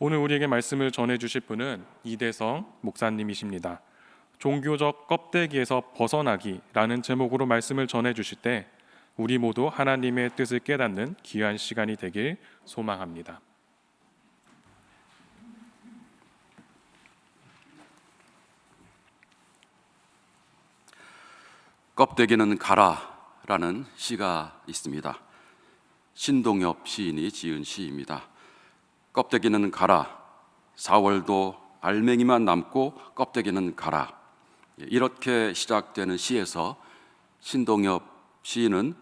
오늘 우리에게 말씀을 전해주실 분은 이대성 목사님이십니다. 종교적 껍데기에서 벗어나기라는 제목으로 말씀을 전해주실 때 우리 모두 하나님의 뜻을 깨닫는 귀한 시간이 되길 소망합니다. 껍데기는 가라라는 시가 있습니다. 신동엽 시인이 지은 시입니다. 껍데기는 가라, 4월도 알맹이만 남고 껍데기는 가라. 이렇게 시작되는 시에서 신동엽 시인은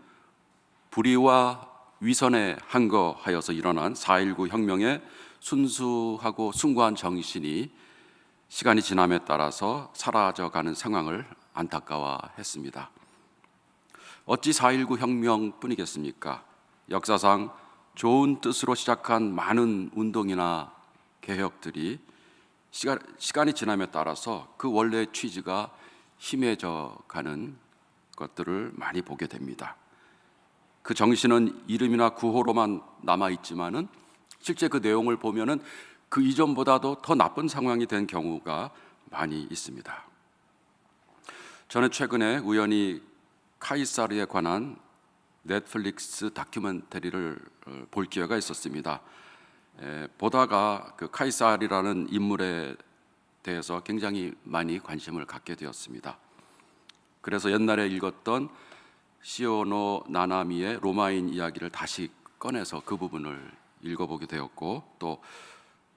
불의와 위선에 항거하여서 일어난 4.19 혁명의 순수하고 숭고한 정신이 시간이 지남에 따라서 사라져가는 상황을 안타까워했습니다. 어찌 4.19 혁명뿐이겠습니까? 역사상 좋은 뜻으로 시작한 많은 운동이나 개혁들이 시간이 지남에 따라서 그 원래의 취지가 희미해져 가는 것들을 많이 보게 됩니다. 그 정신은 이름이나 구호로만 남아있지만은 실제 그 내용을 보면은 그 이전보다도 더 나쁜 상황이 된 경우가 많이 있습니다. 저는 최근에 우연히 카이사르에 관한 넷플릭스 다큐멘터리를 볼 기회가 있었습니다. 보다가 그 카이사르라는 인물에 대해서 굉장히 많이 관심을 갖게 되었습니다. 그래서 옛날에 읽었던 시오노 나나미의 로마인 이야기를 다시 꺼내서 그 부분을 읽어보게 되었고, 또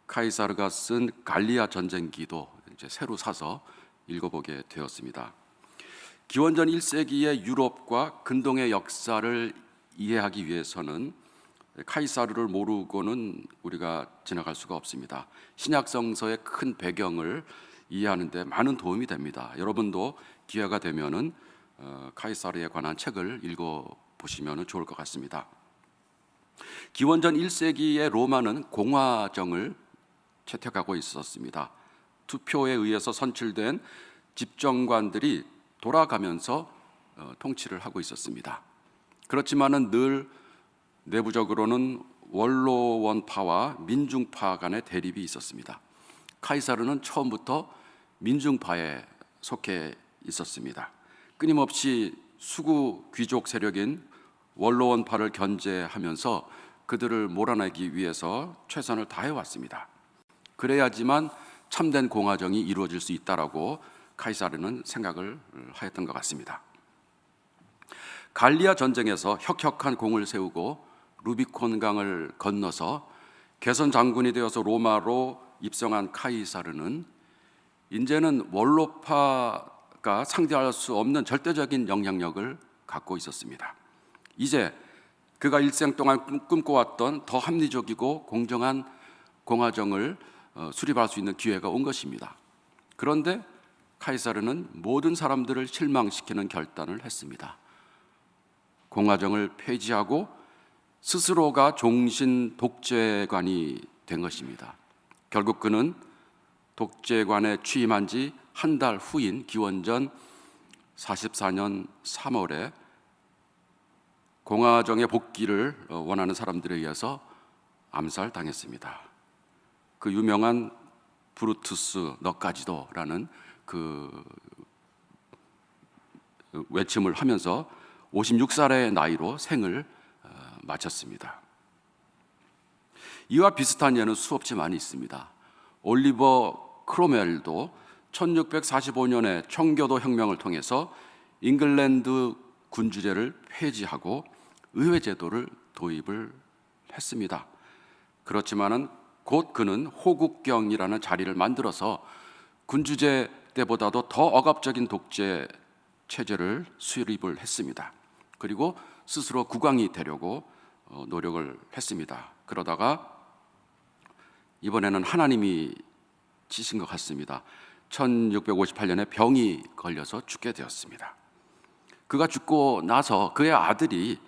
카이사르가 쓴 갈리아 전쟁기도 이제 새로 사서 읽어보게 되었습니다. 기원전 1세기의 유럽과 근동의 역사를 이해하기 위해서는 카이사르를 모르고는 우리가 지나갈 수가 없습니다. 신약 성서의 큰 배경을 이해하는 데 많은 도움이 됩니다. 여러분도 기회가 되면은 카이사르에 관한 책을 읽어보시면 좋을 것 같습니다. 기원전 1세기의 로마는 공화정을 채택하고 있었습니다. 투표에 의해서 선출된 집정관들이 돌아가면서 통치를 하고 있었습니다. 그렇지만은 늘 내부적으로는 원로원파와 민중파 간의 대립이 있었습니다. 카이사르는 처음부터 민중파에 속해 있었습니다. 끊임없이 수구 귀족 세력인 원로원파를 견제하면서 그들을 몰아내기 위해서 최선을 다해왔습니다. 그래야지만 참된 공화정이 이루어질 수 있다라고 카이사르는 생각을 하였던 것 같습니다. 갈리아 전쟁에서 혁혁한 공을 세우고 루비콘 강을 건너서 개선 장군이 되어서 로마로 입성한 카이사르는 이제는 원로파가 상대할 수 없는 절대적인 영향력을 갖고 있었습니다. 이제 그가 일생 동안 꿈꿔왔던 더 합리적이고 공정한 공화정을 수립할 수 있는 기회가 온 것입니다. 그런데 카이사르는 모든 사람들을 실망시키는 결단을 했습니다. 공화정을 폐지하고 스스로가 종신 독재관이 된 것입니다. 결국 그는 독재관에 취임한 지 한 달 후인 기원전 44년 3월에 공화정의 복귀를 원하는 사람들에 의해서 암살당했습니다. 그 유명한 브루투스 너까지도라는 그 외침을 하면서 56살의 나이로 생을 마쳤습니다. 이와 비슷한 예는 수없이 많이 있습니다. 올리버 크로멜도 1645년에 청교도 혁명을 통해서 잉글랜드 군주제를 폐지하고 의회제도를 도입을 했습니다. 그렇지만은 곧 그는 호국경이라는 자리를 만들어서 군주제 때보다도 더 억압적인 독재 체제를 수립을 했습니다. 그리고 스스로 국왕이 되려고 노력을 했습니다. 그러다가 이번에는 하나님이 치신 것 같습니다. 1658년에 병이 걸려서 죽게 되었습니다. 그가 죽고 나서 그의 아들이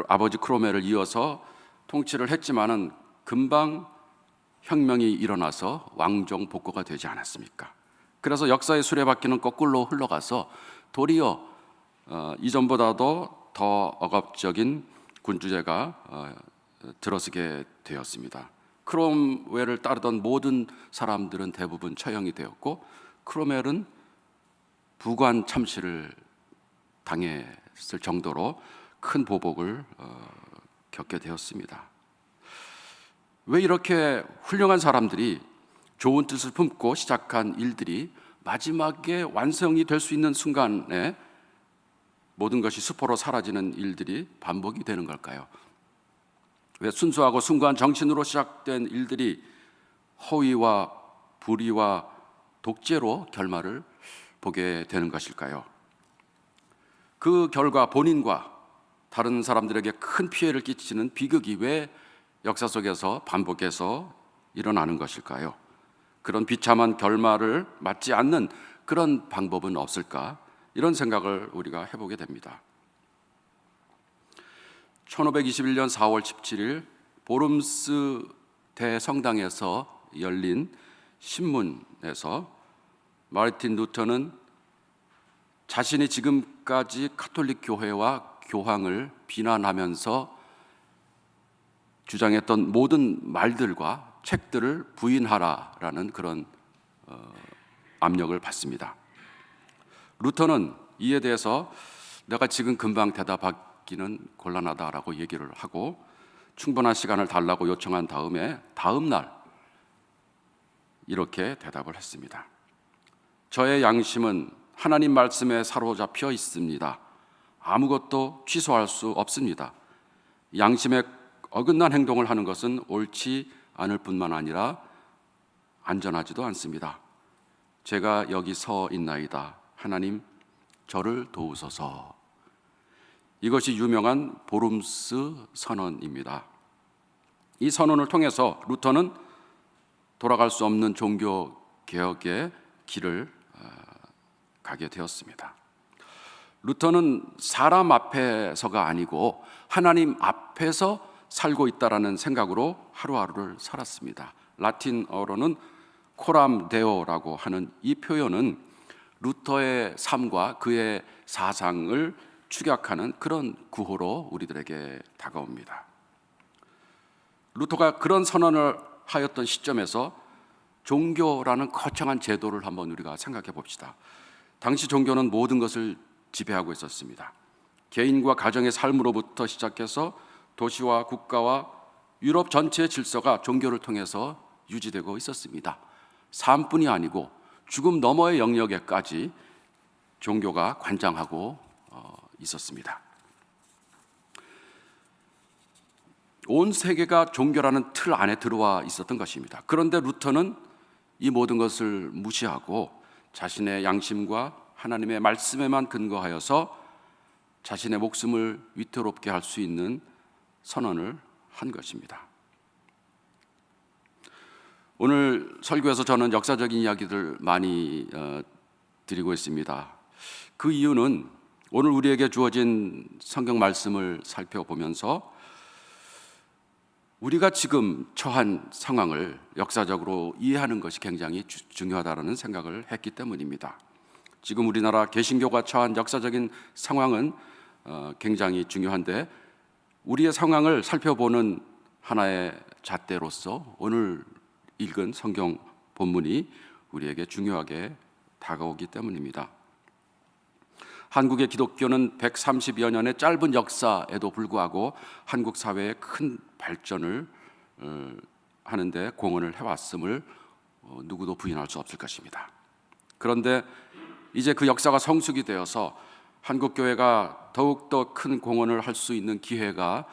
아버지 크로멜을 이어서 통치를 했지만은 금방 혁명이 일어나서 왕정 복고가 되지 않았습니까? 그래서 역사의 수레바퀴는 거꾸로 흘러가서 도리어 이전보다도 더 억압적인 군주제가 들어서게 되었습니다. 크롬웰을 따르던 모든 사람들은 대부분 처형이 되었고, 크롬웰은 부관 참시를 당했을 정도로 큰 보복을 겪게 되었습니다. 왜 이렇게 훌륭한 사람들이 좋은 뜻을 품고 시작한 일들이 마지막에 완성이 될 수 있는 순간에 모든 것이 수포로 사라지는 일들이 반복이 되는 걸까요? 왜 순수하고 숭고한 정신으로 시작된 일들이 허위와 불의와 독재로 결말을 보게 되는 것일까요? 그 결과 본인과 다른 사람들에게 큰 피해를 끼치는 비극이 왜 역사 속에서 반복해서 일어나는 것일까요? 그런 비참한 결말을 맞지 않는 그런 방법은 없을까? 이런 생각을 우리가 해보게 됩니다. 1521년 4월 17일 보름스 대성당에서 열린 신문에서 마르틴 루터는 자신이 지금까지 가톨릭 교회와 교황을 비난하면서 주장했던 모든 말들과 책들을 부인하라라는 그런 압력을 받습니다. 루터는 이에 대해서 내가 지금 금방 대답하기는 곤란하다라고 얘기를 하고 충분한 시간을 달라고 요청한 다음 날 이렇게 대답을 했습니다. 저의 양심은 하나님 말씀에 사로잡혀 있습니다. 아무것도 취소할 수 없습니다. 양심에 어긋난 행동을 하는 것은 옳지 않을 뿐만 아니라 안전하지도 않습니다. 제가 여기 서 있나이다. 하나님 저를 도우소서. 이것이 유명한 보름스 선언입니다. 이 선언을 통해서 루터는 돌아갈 수 없는 종교 개혁의 길을 가게 되었습니다. 루터는 사람 앞에서가 아니고 하나님 앞에서 살고 있다라는 생각으로 하루하루를 살았습니다. 라틴어로는 코람 데오라고 하는 이 표현은 루터의 삶과 그의 사상을 축약하는 그런 구호로 우리들에게 다가옵니다. 루터가 그런 선언을 하였던 시점에서 종교라는 거창한 제도를 한번 우리가 생각해 봅시다. 당시 종교는 모든 것을 지배하고 있었습니다. 개인과 가정의 삶으로부터 시작해서 도시와 국가와 유럽 전체의 질서가 종교를 통해서 유지되고 있었습니다. 삶뿐이 아니고 죽음 너머의 영역에까지 종교가 관장하고 있었습니다. 온 세계가 종교라는 틀 안에 들어와 있었던 것입니다. 그런데 루터는 이 모든 것을 무시하고 자신의 양심과 하나님의 말씀에만 근거하여서 자신의 목숨을 위태롭게 할 수 있는 선언을 한 것입니다. 오늘 설교에서 저는 역사적인 이야기들 많이 드리고 있습니다. 그 이유는 오늘 우리에게 주어진 성경 말씀을 살펴보면서 우리가 지금 처한 상황을 역사적으로 이해하는 것이 굉장히 중요하다는 생각을 했기 때문입니다. 지금 우리나라 개신교가 처한 역사적인 상황은 굉장히 중요한데 우리의 상황을 살펴보는 하나의 잣대로서 오늘 읽은 성경 본문이 우리에게 중요하게 다가오기 때문입니다. 한국의 기독교는 130여 년의 짧은 역사에도 불구하고 한국 사회의 큰 발전을 하는데 공헌을 해왔음을 누구도 부인할 수 없을 것입니다. 그런데 이제 그 역사가 성숙이 되어서 한국교회가 더욱더 큰 공헌을 할 수 있는 기회가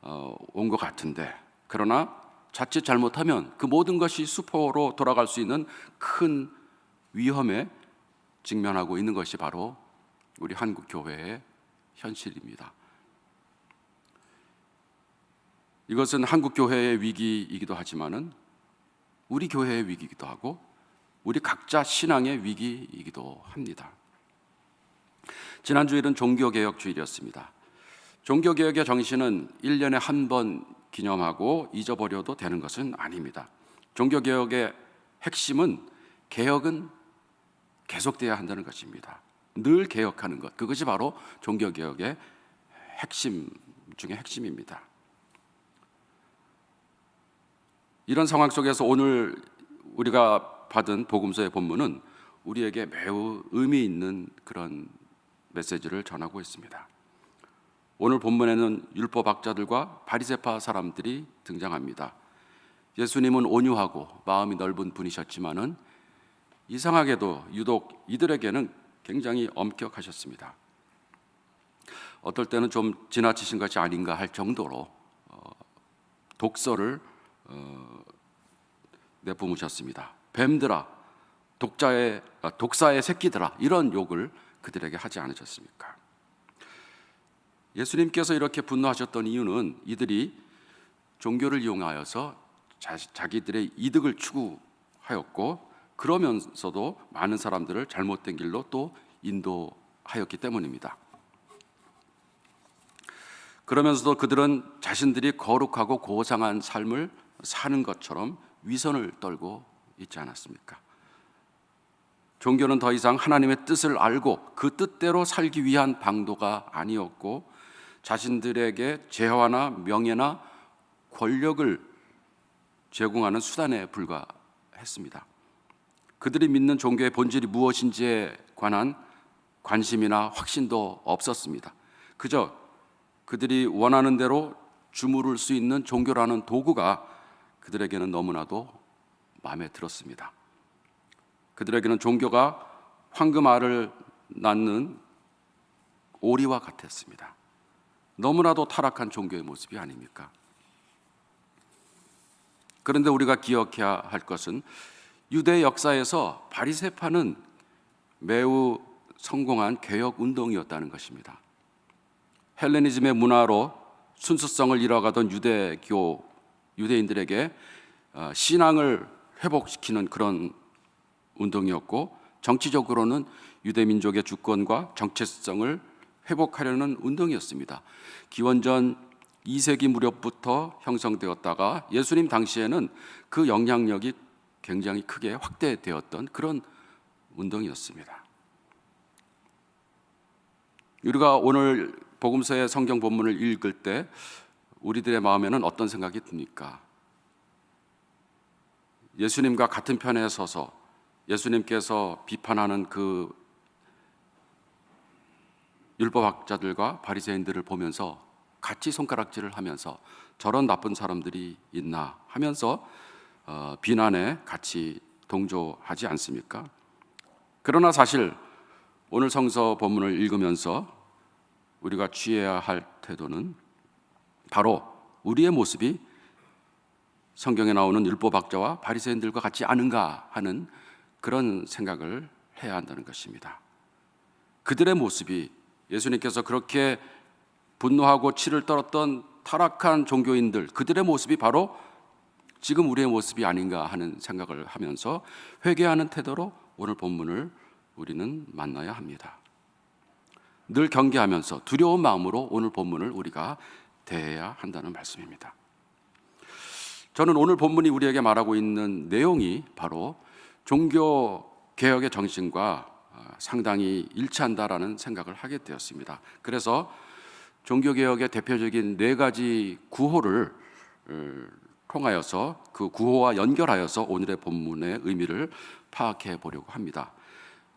온 것 같은데, 그러나 자칫 잘못하면 그 모든 것이 수포로 돌아갈 수 있는 큰 위험에 직면하고 있는 것이 바로 우리 한국교회의 현실입니다. 이것은 한국교회의 위기이기도 하지만은 우리 교회의 위기이기도 하고 우리 각자 신앙의 위기이기도 합니다. 지난주일은 종교개혁주일이었습니다. 종교개혁의 정신은 1년에 한 번 기념하고 잊어버려도 되는 것은 아닙니다. 종교개혁의 핵심은 개혁은 계속돼야 한다는 것입니다. 늘 개혁하는 것, 그것이 바로 종교개혁의 핵심 중에 핵심입니다. 이런 상황 속에서 오늘 우리가 받은 복음서의 본문은 우리에게 매우 의미 있는 그런 메시지를 전하고 있습니다. 오늘 본문에는 율법학자들과 바리새파 사람들이 등장합니다. 예수님은 온유하고 마음이 넓은 분이셨지만은 이상하게도 유독 이들에게는 굉장히 엄격하셨습니다. 어떨 때는 좀 지나치신 것이 아닌가 할 정도로 독설을 내뿜으셨습니다. 뱀들아, 독사의 새끼들아, 이런 욕을 그들에게 하지 않으셨습니까? 예수님께서 이렇게 분노하셨던 이유는 이들이 종교를 이용하여서 자기들의 이득을 추구하였고 그러면서도 많은 사람들을 잘못된 길로 또 인도하였기 때문입니다. 그러면서도 그들은 자신들이 거룩하고 고상한 삶을 사는 것처럼 위선을 떨고 있지 않았습니까? 종교는 더 이상 하나님의 뜻을 알고 그 뜻대로 살기 위한 방도가 아니었고 자신들에게 재화나 명예나 권력을 제공하는 수단에 불과했습니다. 그들이 믿는 종교의 본질이 무엇인지에 관한 관심이나 확신도 없었습니다. 그저 그들이 원하는 대로 주무를 수 있는 종교라는 도구가 그들에게는 너무나도 마음에 들었습니다. 그들에게는 종교가 황금알을 낳는 오리와 같았습니다. 너무나도 타락한 종교의 모습이 아닙니까? 그런데 우리가 기억해야 할 것은 유대 역사에서 바리새파는 매우 성공한 개혁 운동이었다는 것입니다. 헬레니즘의 문화로 순수성을 잃어가던 유대인들에게 신앙을 회복시키는 그런 운동이었고 정치적으로는 유대 민족의 주권과 정체성을 회복하려는 운동이었습니다. 기원전 2세기 무렵부터 형성되었다가 예수님 당시에는 그 영향력이 굉장히 크게 확대되었던 그런 운동이었습니다. 우리가 오늘 복음서의 성경 본문을 읽을 때 우리들의 마음에는 어떤 생각이 듭니까? 예수님과 같은 편에 서서 예수님께서 비판하는 그 율법학자들과 바리새인들을 보면서 같이 손가락질을 하면서 저런 나쁜 사람들이 있나 하면서 비난에 같이 동조하지 않습니까? 그러나 사실 오늘 성서 본문을 읽으면서 우리가 취해야 할 태도는 바로 우리의 모습이 성경에 나오는 율법학자와 바리새인들과 같지 않은가 하는 그런 생각을 해야 한다는 것입니다. 그들의 모습이 예수님께서 그렇게 분노하고 치를 떨었던 타락한 종교인들, 그들의 모습이 바로 지금 우리의 모습이 아닌가 하는 생각을 하면서 회개하는 태도로 오늘 본문을 우리는 만나야 합니다. 늘 경계하면서 두려운 마음으로 오늘 본문을 우리가 대해야 한다는 말씀입니다. 저는 오늘 본문이 우리에게 말하고 있는 내용이 바로 종교 개혁의 정신과 상당히 일치한다라는 생각을 하게 되었습니다. 그래서 종교 개혁의 대표적인 4가지 구호를 통하여서 그 구호와 연결하여서 오늘의 본문의 의미를 파악해 보려고 합니다.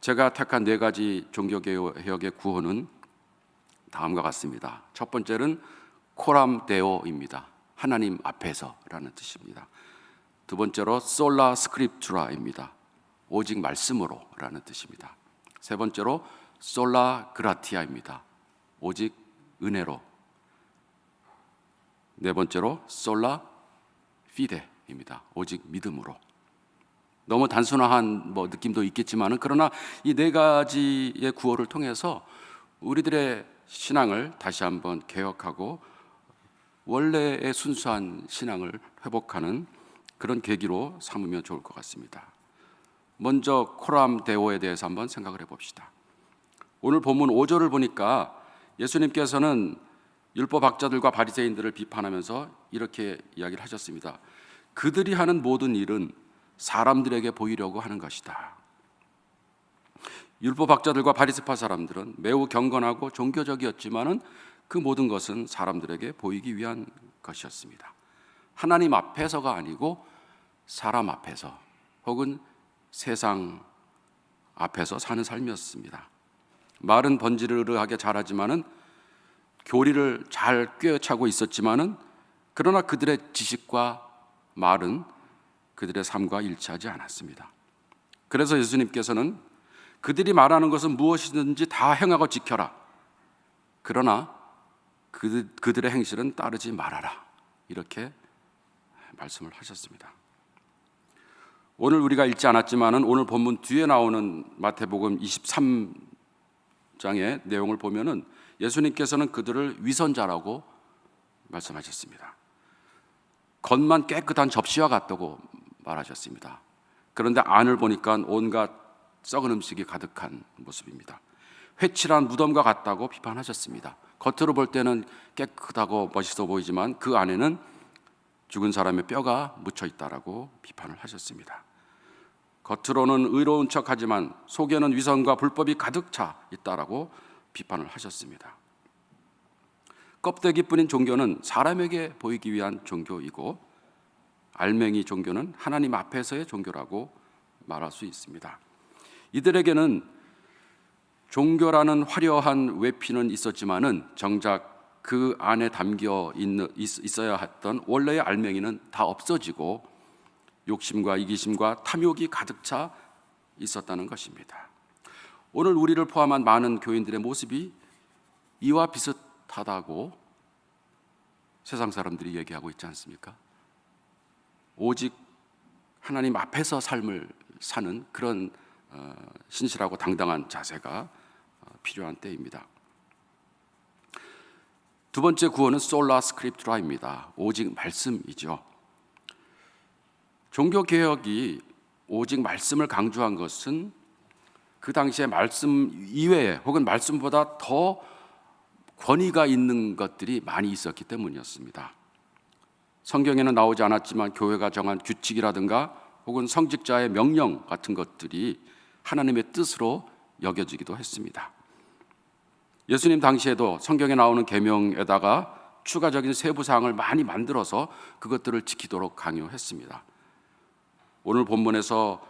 제가 택한 4가지 종교 개혁의 구호는 다음과 같습니다. 첫 번째는 코람 데오입니다. 하나님 앞에서라는 뜻입니다. 두 번째로 솔라 스크립투라입니다. 오직 말씀으로라는 뜻입니다. 세 번째로 솔라 그라티아입니다. 오직 은혜로. 네 번째로 솔라 피데입니다. 오직 믿음으로. 너무 단순한 느낌도 있겠지만은 그러나 이 4가지의 구호를 통해서 우리들의 신앙을 다시 한번 개혁하고 원래의 순수한 신앙을 회복하는 그런 계기로 삼으면 좋을 것 같습니다. 먼저 코람 데오에 대해서 한번 생각을 해봅시다. 오늘 본문 5절을 보니까 예수님께서는 율법학자들과 바리새인들을 비판하면서 이렇게 이야기를 하셨습니다. 그들이 하는 모든 일은 사람들에게 보이려고 하는 것이다. 율법학자들과 바리새파 사람들은 매우 경건하고 종교적이었지만은 그 모든 것은 사람들에게 보이기 위한 것이었습니다. 하나님 앞에서가 아니고 사람 앞에서 혹은 세상 앞에서 사는 삶이었습니다. 말은 번지르르하게 잘하지만은 교리를 잘 꿰차고 있었지만은 그러나 그들의 지식과 말은 그들의 삶과 일치하지 않았습니다. 그래서 예수님께서는 그들이 말하는 것은 무엇이든지 다 행하고 지켜라. 그러나 그들의 행실은 따르지 말아라. 이렇게 말씀을 하셨습니다. 오늘 우리가 읽지 않았지만은 오늘 본문 뒤에 나오는 마태복음 23장의 내용을 보면은 예수님께서는 그들을 위선자라고 말씀하셨습니다. 겉만 깨끗한 접시와 같다고 말하셨습니다. 그런데 안을 보니까 온갖 썩은 음식이 가득한 모습입니다. 회칠한 무덤과 같다고 비판하셨습니다. 겉으로 볼 때는 깨끗하고 멋있어 보이지만 그 안에는 죽은 사람의 뼈가 묻혀 있다라고 비판을 하셨습니다. 겉으로는 의로운 척하지만 속에는 위선과 불법이 가득 차 있다라고 비판을 하셨습니다. 껍데기뿐인 종교는 사람에게 보이기 위한 종교이고 알맹이 종교는 하나님 앞에서의 종교라고 말할 수 있습니다. 이들에게는 종교라는 화려한 외피는 있었지만은 정작 그 안에 담겨 있어야 했던 원래의 알맹이는 다 없어지고 욕심과 이기심과 탐욕이 가득 차 있었다는 것입니다. 오늘 우리를 포함한 많은 교인들의 모습이 이와 비슷하다고 세상 사람들이 얘기하고 있지 않습니까? 오직 하나님 앞에서 삶을 사는 그런 신실하고 당당한 자세가 필요한 때입니다. 두 번째 구원은 솔라 스크립투라입니다. 오직 말씀이죠. 종교개혁이 오직 말씀을 강조한 것은 그 당시에 말씀 이외에 혹은 말씀보다 더 권위가 있는 것들이 많이 있었기 때문이었습니다. 성경에는 나오지 않았지만 교회가 정한 규칙이라든가 혹은 성직자의 명령 같은 것들이 하나님의 뜻으로 여겨지기도 했습니다. 예수님 당시에도 성경에 나오는 계명에다가 추가적인 세부 사항을 많이 만들어서 그것들을 지키도록 강요했습니다. 오늘 본문에서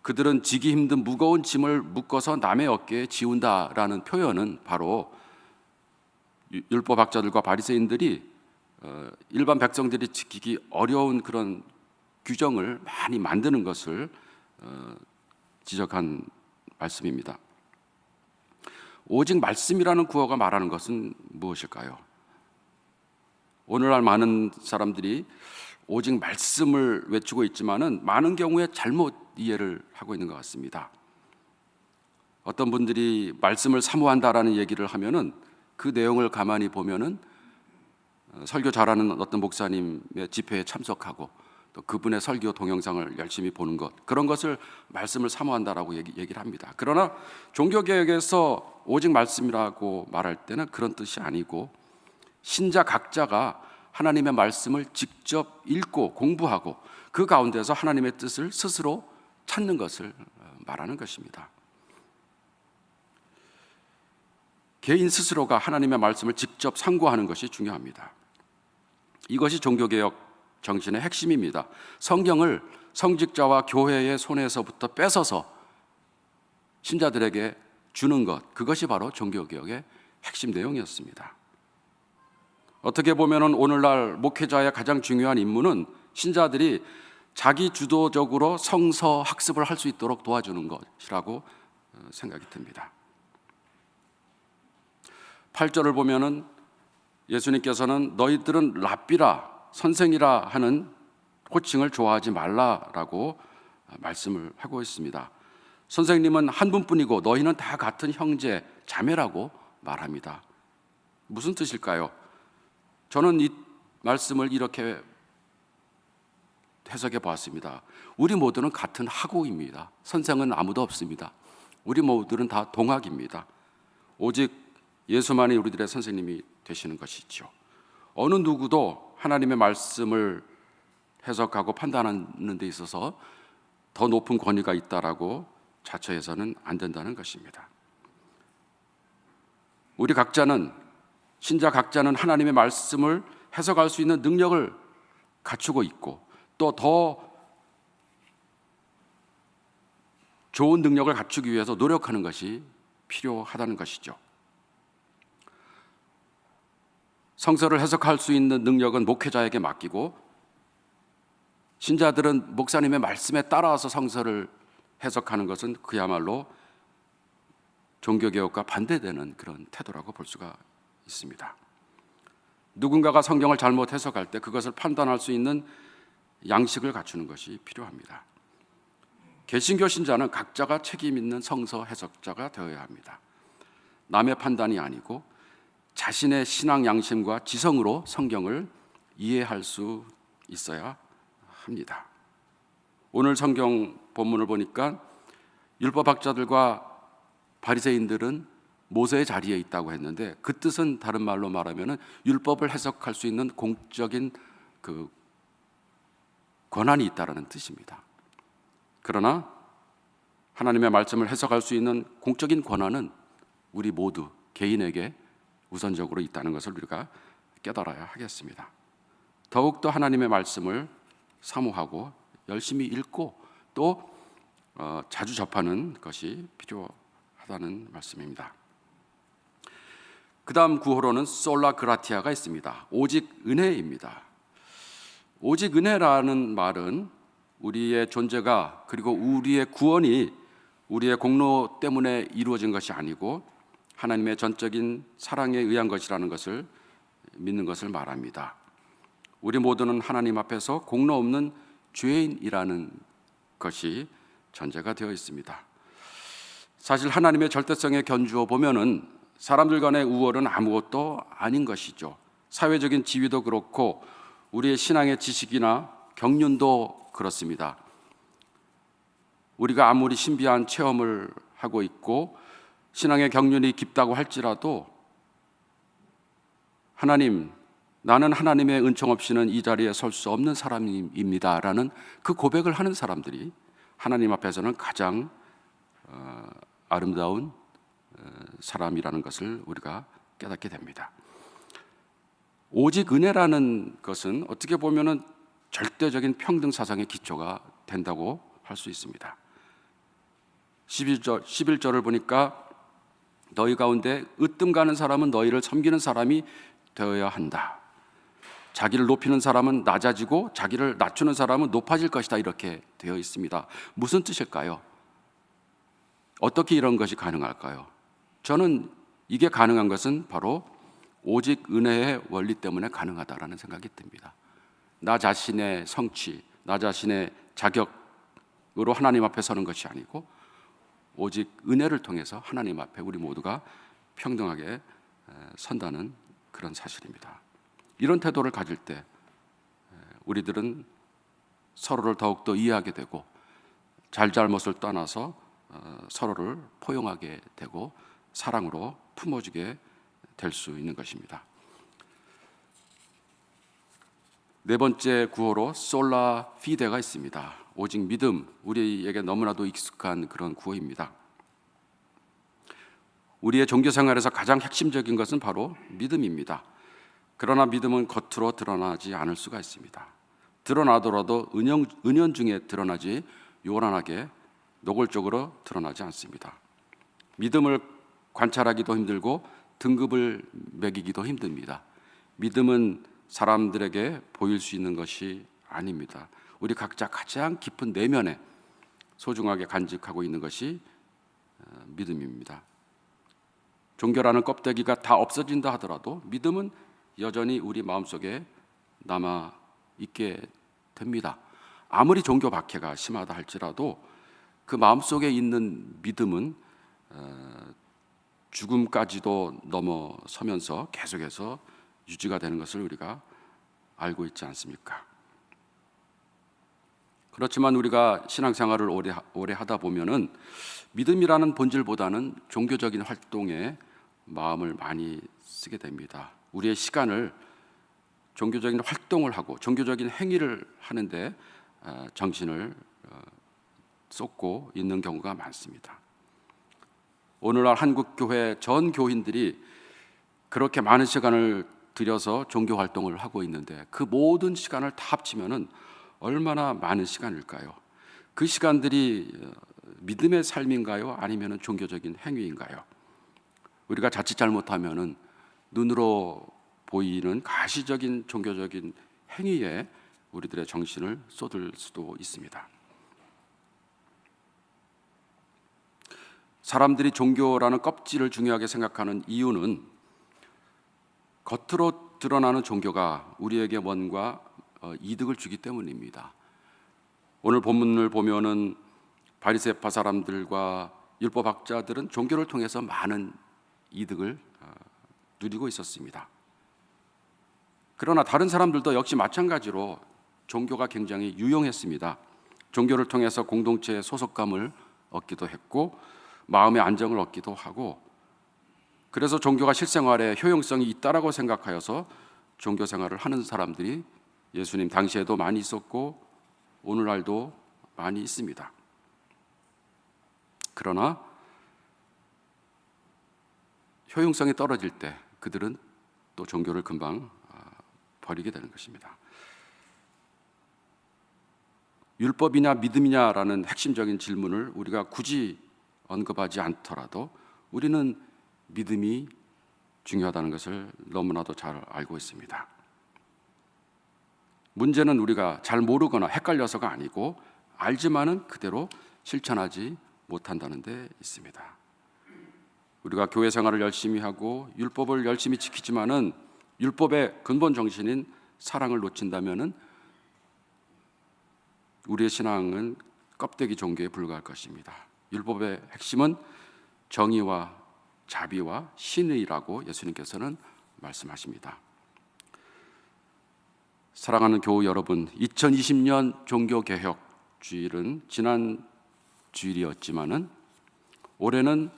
그들은 지기 힘든 무거운 짐을 묶어서 남의 어깨에 지운다라는 표현은 바로 율법학자들과 바리새인들이 일반 백성들이 지키기 어려운 그런 규정을 많이 만드는 것을 지적한 말씀입니다. 오직 말씀이라는 구어가 말하는 것은 무엇일까요? 오늘날 많은 사람들이 오직 말씀을 외치고 있지만은 많은 경우에 잘못 이해를 하고 있는 것 같습니다. 어떤 분들이 말씀을 사모한다라는 얘기를 하면은 그 내용을 가만히 보면은 설교 잘하는 어떤 목사님의 집회에 참석하고 또 그분의 설교 동영상을 열심히 보는 것, 그런 것을 말씀을 사모한다라고 얘기를 합니다. 그러나 종교개혁에서 오직 말씀이라고 말할 때는 그런 뜻이 아니고 신자 각자가 하나님의 말씀을 직접 읽고 공부하고 그 가운데서 하나님의 뜻을 스스로 찾는 것을 말하는 것입니다. 개인 스스로가 하나님의 말씀을 직접 상고하는 것이 중요합니다. 이것이 종교개혁 정신의 핵심입니다. 성경을 성직자와 교회의 손에서부터 뺏어서 신자들에게 주는 것, 그것이 바로 종교개혁의 핵심 내용이었습니다. 어떻게 보면 오늘날 목회자의 가장 중요한 임무는 신자들이 자기 주도적으로 성서 학습을 할 수 있도록 도와주는 것이라고 생각이 듭니다. 8절을 보면은 예수님께서는 너희들은 랍비라, 선생이라 하는 호칭을 좋아하지 말라라고 말씀을 하고 있습니다. 선생님은 한 분뿐이고 너희는 다 같은 형제, 자매라고 말합니다. 무슨 뜻일까요? 저는 이 말씀을 이렇게 해석해 보았습니다. 우리 모두는 같은 학우입니다. 선생은 아무도 없습니다. 우리 모두는 다 동학입니다. 오직 예수만이 우리들의 선생님이 되시는 것이죠. 어느 누구도 하나님의 말씀을 해석하고 판단하는 데 있어서 더 높은 권위가 있다라고 자처해서는 안 된다는 것입니다. 우리 각자는, 신자 각자는 하나님의 말씀을 해석할 수 있는 능력을 갖추고 있고 또 더 좋은 능력을 갖추기 위해서 노력하는 것이 필요하다는 것이죠. 성서를 해석할 수 있는 능력은 목회자에게 맡기고 신자들은 목사님의 말씀에 따라서 성서를 해석하는 것은 그야말로 종교개혁과 반대되는 그런 태도라고 볼 수가 있습니다. 누군가가 성경을 잘못 해석할 때 그것을 판단할 수 있는 양식을 갖추는 것이 필요합니다. 개신교 신자는 각자가 책임 있는 성서 해석자가 되어야 합니다. 남의 판단이 아니고 자신의 신앙 양심과 지성으로 성경을 이해할 수 있어야 합니다. 오늘 성경 본문을 보니까 율법학자들과 바리새인들은 모세의 자리에 있다고 했는데 그 뜻은 다른 말로 말하면 율법을 해석할 수 있는 공적인 그 권한이 있다는 뜻입니다. 그러나 하나님의 말씀을 해석할 수 있는 공적인 권한은 우리 모두 개인에게 우선적으로 있다는 것을 우리가 깨달아야 하겠습니다. 더욱더 하나님의 말씀을 사모하고 열심히 읽고 또 자주 접하는 것이 필요하다는 말씀입니다. 그 다음 구호로는 솔라 그라티아가 있습니다. 오직 은혜입니다. 오직 은혜라는 말은 우리의 존재가 그리고 우리의 구원이 우리의 공로 때문에 이루어진 것이 아니고 하나님의 전적인 사랑에 의한 것이라는 것을 믿는 것을 말합니다. 우리 모두는 하나님 앞에서 공로 없는 죄인이라는 것이 전제가 되어 있습니다. 사실 하나님의 절대성에 견주어 보면은 사람들 간의 우월은 아무것도 아닌 것이죠. 사회적인 지위도 그렇고 우리의 신앙의 지식이나 경륜도 그렇습니다. 우리가 아무리 신비한 체험을 하고 있고 신앙의 경륜이 깊다고 할지라도 하나님, 나는 하나님의 은총 없이는 이 자리에 설 수 없는 사람입니다 라는 그 고백을 하는 사람들이 하나님 앞에서는 가장 아름다운 사람이라는 것을 우리가 깨닫게 됩니다. 오직 은혜라는 것은 어떻게 보면 절대적인 평등 사상의 기초가 된다고 할 수 있습니다. 11절을 보니까 너희 가운데 으뜸 가는 사람은 너희를 섬기는 사람이 되어야 한다. 자기를 높이는 사람은 낮아지고 자기를 낮추는 사람은 높아질 것이다. 이렇게 되어 있습니다. 무슨 뜻일까요? 어떻게 이런 것이 가능할까요? 저는 이게 가능한 것은 바로 오직 은혜의 원리 때문에 가능하다라는 생각이 듭니다. 나 자신의 성취, 나 자신의 자격으로 하나님 앞에 서는 것이 아니고 오직 은혜를 통해서 하나님 앞에 우리 모두가 평등하게 선다는 그런 사실입니다. 이런 태도를 가질 때 우리들은 서로를 더욱더 이해하게 되고 잘잘못을 떠나서 서로를 포용하게 되고 사랑으로 품어주게 될 수 있는 것입니다. 네 번째 구호로 솔라 피데가 있습니다. 오직 믿음, 우리에게 너무나도 익숙한 그런 구호입니다. 우리의 종교 생활에서 가장 핵심적인 것은 바로 믿음입니다. 그러나 믿음은 겉으로 드러나지 않을 수가 있습니다. 드러나더라도 은연중에 드러나지 요란하게 노골적으로 드러나지 않습니다. 믿음을 관찰하기도 힘들고 등급을 매기기도 힘듭니다. 믿음은 사람들에게 보일 수 있는 것이 아닙니다. 우리 각자 가장 깊은 내면에 소중하게 간직하고 있는 것이 믿음입니다. 종교라는 껍데기가 다 없어진다 하더라도 믿음은 여전히 우리 마음속에 남아 있게 됩니다. 아무리 종교 박해가 심하다 할지라도 그 마음속에 있는 믿음은 죽음까지도 넘어서면서 계속해서 유지가 되는 것을 우리가 알고 있지 않습니까? 그렇지만 우리가 신앙생활을 오래 하다 보면은 믿음이라는 본질보다는 종교적인 활동에 마음을 많이 쓰게 됩니다. 우리의 시간을 종교적인 활동을 하고 종교적인 행위를 하는데 정신을 쏟고 있는 경우가 많습니다. 오늘날 한국 교회 전 교인들이 그렇게 많은 시간을 들여서 종교 활동을 하고 있는데 그 모든 시간을 다 합치면은 얼마나 많은 시간일까요? 그 시간들이 믿음의 삶인가요? 아니면 종교적인 행위인가요? 우리가 자칫 잘못하면은 눈으로 보이는 가시적인 종교적인 행위에 우리들의 정신을 쏟을 수도 있습니다. 사람들이 종교라는 껍질을 중요하게 생각하는 이유는 겉으로 드러나는 종교가 우리에게 뭔가 이득을 주기 때문입니다. 오늘 본문을 보면은 바리새파 사람들과 율법학자들은 종교를 통해서 많은 이득을 누리고 있었습니다. 그러나 다른 사람들도 역시 마찬가지로 종교가 굉장히 유용했습니다. 종교를 통해서 공동체의 소속감을 얻기도 했고 마음의 안정을 얻기도 하고, 그래서 종교가 실생활에 효용성이 있다라고 생각하여서 종교 생활을 하는 사람들이 예수님 당시에도 많이 있었고 오늘날도 많이 있습니다. 그러나 효용성이 떨어질 때 그들은 또 종교를 금방 버리게 되는 것입니다. 율법이냐 믿음이냐라는 핵심적인 질문을 우리가 굳이 언급하지 않더라도 우리는 믿음이 중요하다는 것을 너무나도 잘 알고 있습니다. 문제는 우리가 잘 모르거나 헷갈려서가 아니고 알지만은 그대로 실천하지 못한다는 데 있습니다. 우리가 교회 생활을 열심히 하고 율법을 열심히 지키지만은 율법의 근본 정신인 사랑을 놓친다면은 우리의 신앙은 껍데기 종교에 불과할 것입니다. 율법의 핵심은 정의와 자비와 신의라고 예수님께서는 말씀하십니다. 사랑하는 교우 여러분, 2020년 종교개혁 주일은 지난 주일이었지만은 올해는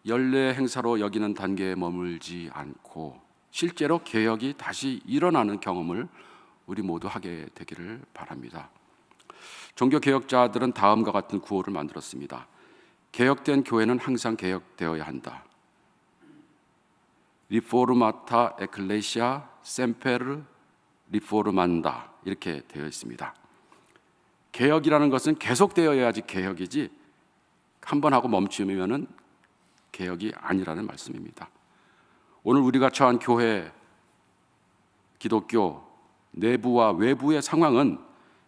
연례 행사로 여기는 단계에 머물지 않고 실제로 개혁이 다시 일어나는 경험을 우리 모두 하게 되기를 바랍니다. 종교개혁자들은 다음과 같은 구호를 만들었습니다. 개혁된 교회는 항상 개혁되어야 한다. 리포르마타 에클레시아 셈페르 리포르만다, 이렇게 되어 있습니다. 개혁이라는 것은 계속되어야지 개혁이지 한번 하고 멈추면은 개혁이 아니라는 말씀입니다. 오늘 우리가 처한 교회, 기독교 내부와 외부의 상황은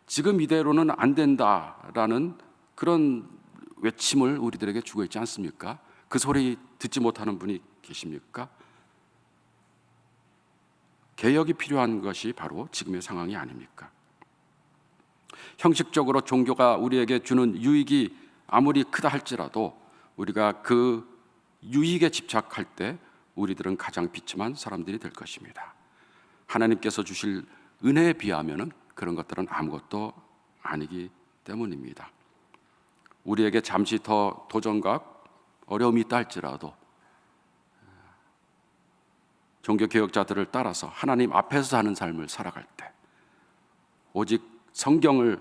지금 이대로는 안 된다라는 그런 외침을 우리들에게 주고 있지 않습니까? 그 소리 듣지 못하는 분이 계십니까? 개혁이 필요한 것이 바로 지금의 상황이 아닙니까? 형식적으로 종교가 우리에게 주는 유익이 아무리 크다 할지라도 우리가 그 유익에 집착할 때 우리들은 가장 비참한 사람들이 될 것입니다. 하나님께서 주실 은혜에 비하면 그런 것들은 아무것도 아니기 때문입니다. 우리에게 잠시 더 도전과 어려움이 있다 할지라도 종교개혁자들을 따라서 하나님 앞에서 사는 삶을 살아갈 때, 오직 성경을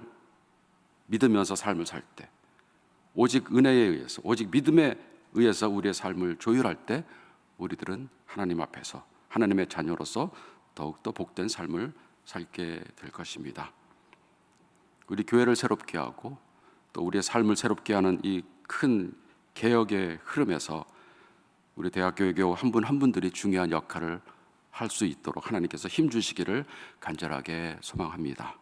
믿으면서 삶을 살 때, 오직 은혜에 의해서, 오직 믿음에 의해서 우리의 삶을 조율할 때 우리들은 하나님 앞에서 하나님의 자녀로서 더욱더 복된 삶을 살게 될 것입니다. 우리 교회를 새롭게 하고 또 우리의 삶을 새롭게 하는 이 큰 개혁의 흐름에서 우리 대학교의 교우 한 분 한 분들이 중요한 역할을 할 수 있도록 하나님께서 힘 주시기를 간절하게 소망합니다.